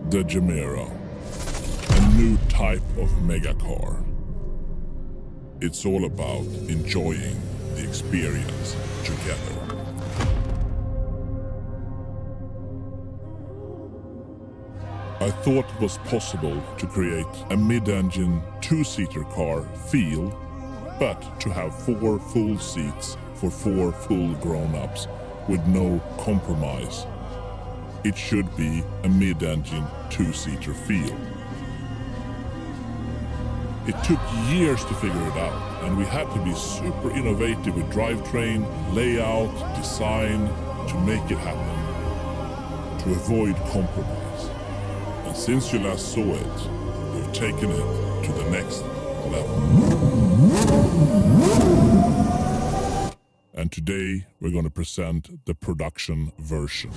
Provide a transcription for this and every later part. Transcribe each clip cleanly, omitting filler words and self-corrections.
The Gemera, a new type of megacar. It's all about enjoying the experience together. I thought it was possible to create a mid-engine two-seater car feel, but to have 4 full seats for 4 full grown-ups with no compromise. It should be a mid-engine two-seater feel. It took years to figure it out, and we had to be super innovative with drivetrain, layout, design to make it happen, to avoid compromise. And since you last saw it, we've taken it to the next level. And today we're going to present the production version.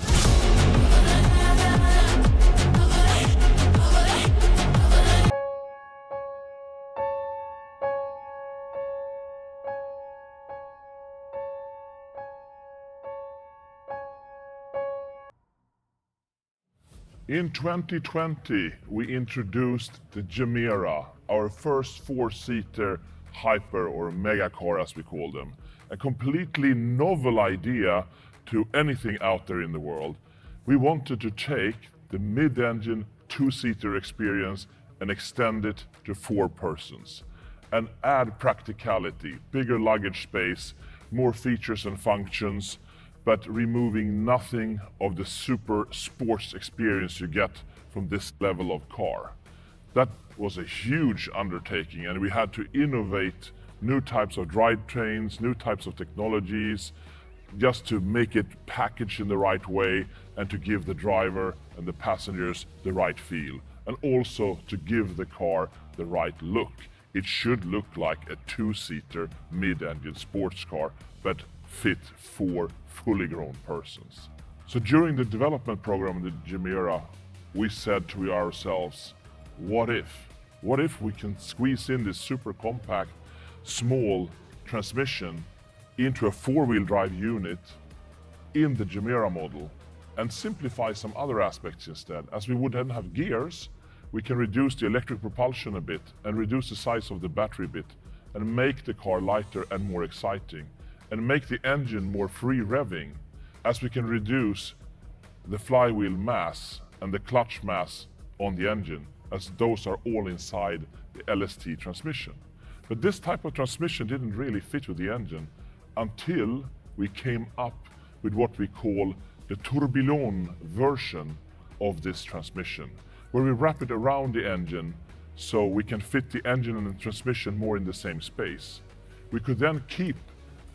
In 2020, we introduced the Gemera, our first 4-seater hyper or mega car as we call them. A completely novel idea to anything out there in the world. We wanted to take the mid-engine 2-seater experience and extend it to 4 persons and add practicality, bigger luggage space, more features and functions, but removing nothing of the super sports experience you get from this level of car. That was a huge undertaking, and we had to innovate new types of drivetrains, new types of technologies, just to make it packaged in the right way and to give the driver and the passengers the right feel, and also to give the car the right look. It should look like a 2-seater mid-engine sports car, but fit 4 fully grown persons. So during the development program of the Gemera, we said to ourselves, what if? What if we can squeeze in this super compact, small transmission into a 4-wheel drive unit in the Gemera model and simplify some other aspects instead? As we would then have gears, we can reduce the electric propulsion a bit and reduce the size of the battery a bit and make the car lighter and more exciting, and make the engine more free revving, as we can reduce the flywheel mass and the clutch mass on the engine, as those are all inside the LST transmission. But this type of transmission didn't really fit with the engine until we came up with what we call the tourbillon version of this transmission, where we wrap it around the engine so we can fit the engine and the transmission more in the same space. We could then keep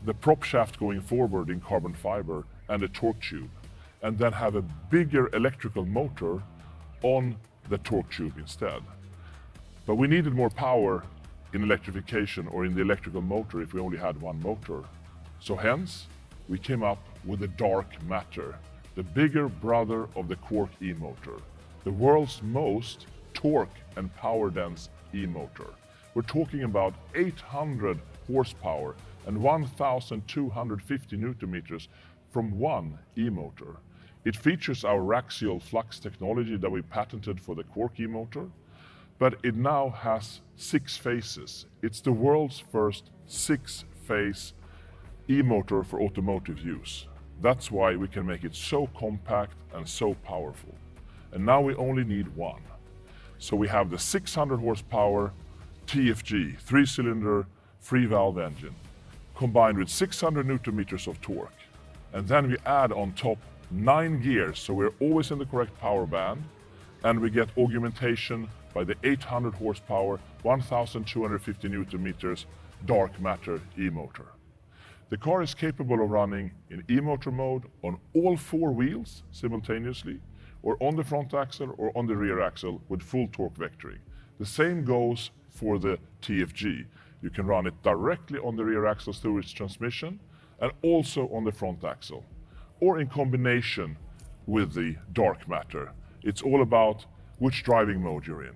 the prop shaft going forward in carbon fiber and a torque tube, and then have a bigger electrical motor on the torque tube instead. But we needed more power in electrification or in the electrical motor if we only had one motor. So hence, we came up with the dark matter, the bigger brother of the Quark e-motor, the world's most torque and power dense e-motor. We're talking about 800 horsepower and 1,250 Newton meters from one e-motor. It features our axial flux technology that we patented for the Quark e-motor, but it now has 6 phases. It's the world's first 6-phase e-motor for automotive use. That's why we can make it so compact and so powerful. And now we only need one. So we have the 600 horsepower TFG, 3-cylinder, free-valve engine, combined with 600 Newton meters of torque. And then we add on top 9 gears, so we're always in the correct power band, and we get augmentation by the 800 horsepower, 1,250 Newton meters dark matter e-motor. The car is capable of running in e-motor mode on all 4 wheels simultaneously, or on the front axle or on the rear axle with full torque vectoring. The same goes for the TFG. You can run it directly on the rear axle through its transmission and also on the front axle, or in combination with the dark matter. It's all about which driving mode you're in.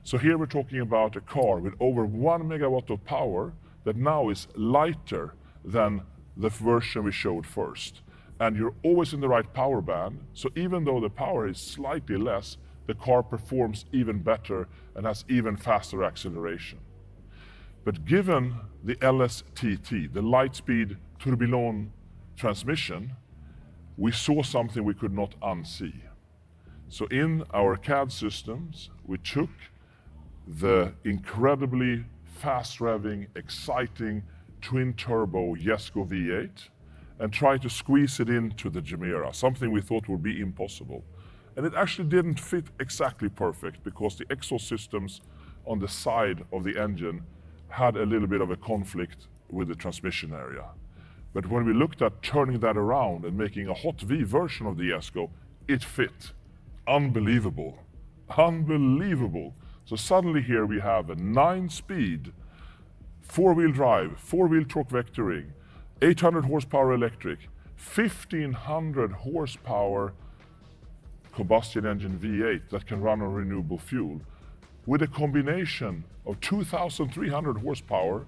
So here we're talking about a car with over 1 megawatt of power that now is lighter than the version we showed first. And you're always in the right power band, so even though the power is slightly less, the car performs even better and has even faster acceleration. But given the LSTT, the light-speed tourbillon transmission, we saw something we could not unsee. So in our CAD systems, we took the incredibly fast-revving, exciting twin-turbo Jesko V8 and tried to squeeze it into the Gemera, something we thought would be impossible. And it actually didn't fit exactly perfect because the exhaust systems on the side of the engine had a little bit of a conflict with the transmission area. But when we looked at turning that around and making a hot V version of the Jesko, it fit. Unbelievable. Unbelievable. So suddenly here we have a 9-speed, 4-wheel drive, 4-wheel torque vectoring, 800 horsepower electric, 1500 horsepower combustion engine V8 that can run on renewable fuel, with a combination of 2,300 horsepower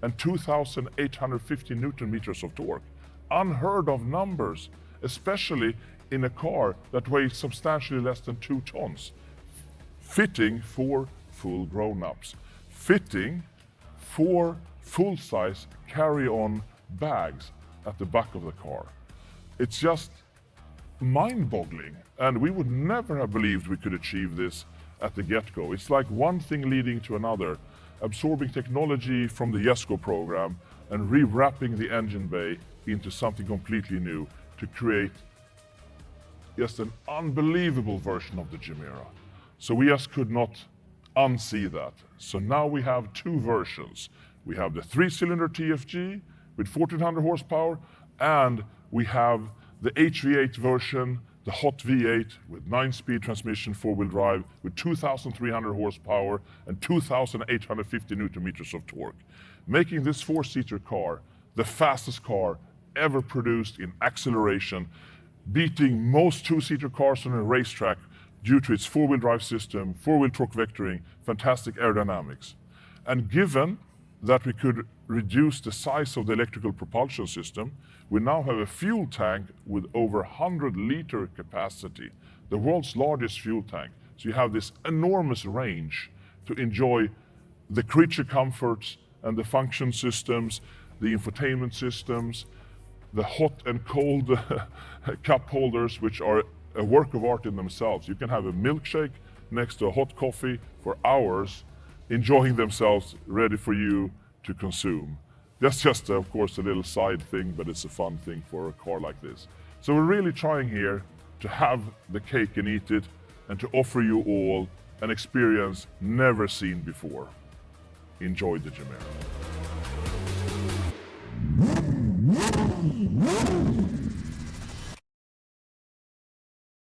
and 2,850 Newton meters of torque. Unheard of numbers, especially in a car that weighs substantially less than 2 tons. Fitting for full grown-ups. Fitting for full-size carry-on bags at the back of the car. It's just mind-boggling, and we would never have believed we could achieve this at the get-go. It's like one thing leading to another, absorbing technology from the Jesko program and rewrapping the engine bay into something completely new to create just an unbelievable version of the Gemera. So we just could not unsee that. So now we have 2 versions. We have the 3-cylinder TFG with 1,400 horsepower, and we have the HV8 version, the hot V8 with 9-speed transmission, 4-wheel drive with 2,300 horsepower and 2,850 Newton meters of torque, making this 4-seater car the fastest car ever produced in acceleration, beating most 2-seater cars on a racetrack due to its 4-wheel drive system, 4-wheel torque vectoring, fantastic aerodynamics. And given that we could reduce the size of the electrical propulsion system, we now have a fuel tank with over 100-liter capacity, the world's largest fuel tank. So you have this enormous range to enjoy the creature comforts and the function systems, the infotainment systems, the hot and cold cup holders, which are a work of art in themselves. You can have a milkshake next to a hot coffee for hours, enjoying themselves, ready for you to consume. That's just, of course, a little side thing, but it's a fun thing for a car like this. So we're really trying here to have the cake and eat it, and to offer you all an experience never seen before. Enjoy the Gemera.